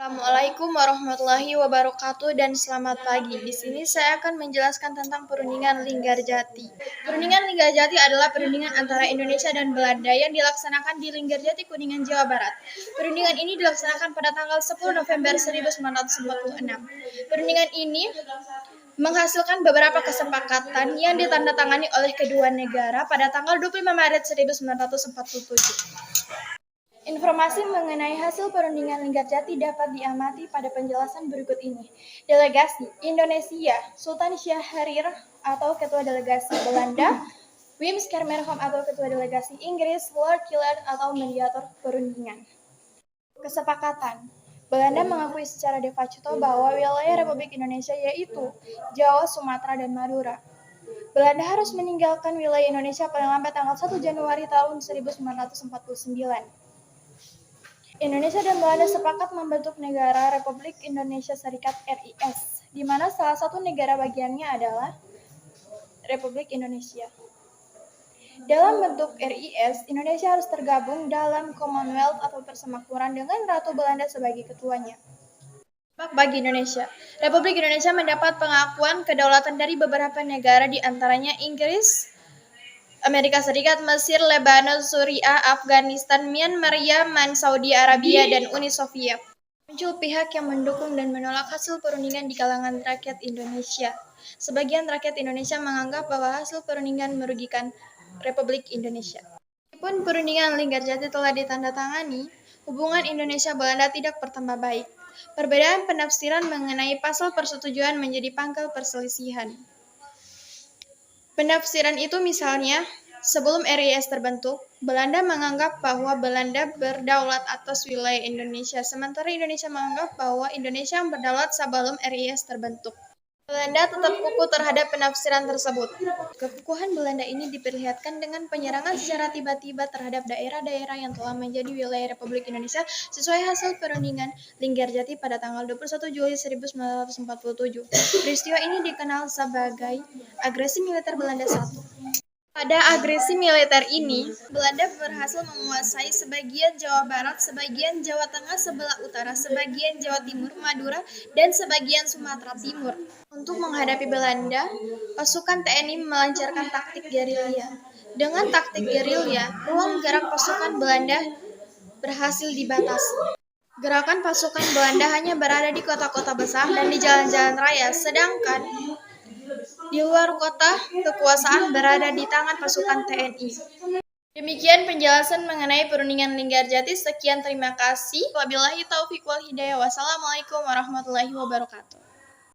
Assalamualaikum warahmatullahi wabarakatuh dan selamat pagi. Di sini saya akan menjelaskan tentang perundingan Linggarjati. Perundingan Linggarjati adalah perundingan antara Indonesia dan Belanda yang dilaksanakan di Linggarjati, Kuningan, Jawa Barat. Perundingan ini dilaksanakan pada tanggal 10 November 1946. Perundingan ini menghasilkan beberapa kesepakatan yang ditandatangani oleh kedua negara pada tanggal 25 Maret 1947. Informasi mengenai hasil perundingan Linggarjati dapat diamati pada penjelasan berikut ini. Delegasi Indonesia, Sultan Syahrir atau Ketua Delegasi Belanda, Wim Schermerhorn atau Ketua Delegasi Inggris, Lord Killard atau Mediator Perundingan. Kesepakatan Belanda mengakui secara de facto bahwa wilayah Republik Indonesia yaitu Jawa, Sumatera, dan Madura. Belanda harus meninggalkan wilayah Indonesia paling lambat tanggal 1 Januari tahun 1949. Indonesia dan Belanda sepakat membentuk negara Republik Indonesia Serikat (RIS), di mana salah satu negara bagiannya adalah Republik Indonesia. Dalam bentuk RIS, Indonesia harus tergabung dalam Commonwealth atau persemakmuran dengan Ratu Belanda sebagai ketuanya. Bagi Indonesia, Republik Indonesia mendapat pengakuan kedaulatan dari beberapa negara, di antaranya Inggris, Amerika Serikat, Mesir, Lebanon, Suriah, Afghanistan, Myanmar, Yaman, Saudi Arabia, dan Uni Soviet. Muncul pihak yang mendukung dan menolak hasil perundingan di kalangan rakyat Indonesia. Sebagian rakyat Indonesia menganggap bahwa hasil perundingan merugikan Republik Indonesia. Meskipun perundingan Linggarjati telah ditandatangani, hubungan Indonesia-Belanda tidak bertambah baik. Perbedaan penafsiran mengenai pasal persetujuan menjadi pangkal perselisihan. Penafsiran itu misalnya, sebelum RIS terbentuk, Belanda menganggap bahwa Belanda berdaulat atas wilayah Indonesia, sementara Indonesia menganggap bahwa Indonesia berdaulat sebelum RIS terbentuk. Belanda tetap kukuh terhadap penafsiran tersebut. Kekukuhan Belanda ini diperlihatkan dengan penyerangan secara tiba-tiba terhadap daerah-daerah yang telah menjadi wilayah Republik Indonesia sesuai hasil perundingan Linggarjati pada tanggal 21 Juli 1947. Peristiwa ini dikenal sebagai agresi militer Belanda I. Pada agresi militer ini, Belanda berhasil menguasai sebagian Jawa Barat, sebagian Jawa Tengah sebelah utara, sebagian Jawa Timur, Madura, dan sebagian Sumatera Timur. Untuk menghadapi Belanda, pasukan TNI melancarkan taktik gerilya. Dengan taktik gerilya, ruang gerak pasukan Belanda berhasil dibatasi. Gerakan pasukan Belanda hanya berada di kota-kota besar dan di jalan-jalan raya, sedangkan di luar kota, kekuasaan berada di tangan pasukan TNI. Demikian penjelasan mengenai perundingan Linggarjati. Sekian, terima kasih. Wabillahi taufiq wal hidayah. Wassalamualaikum warahmatullahi wabarakatuh.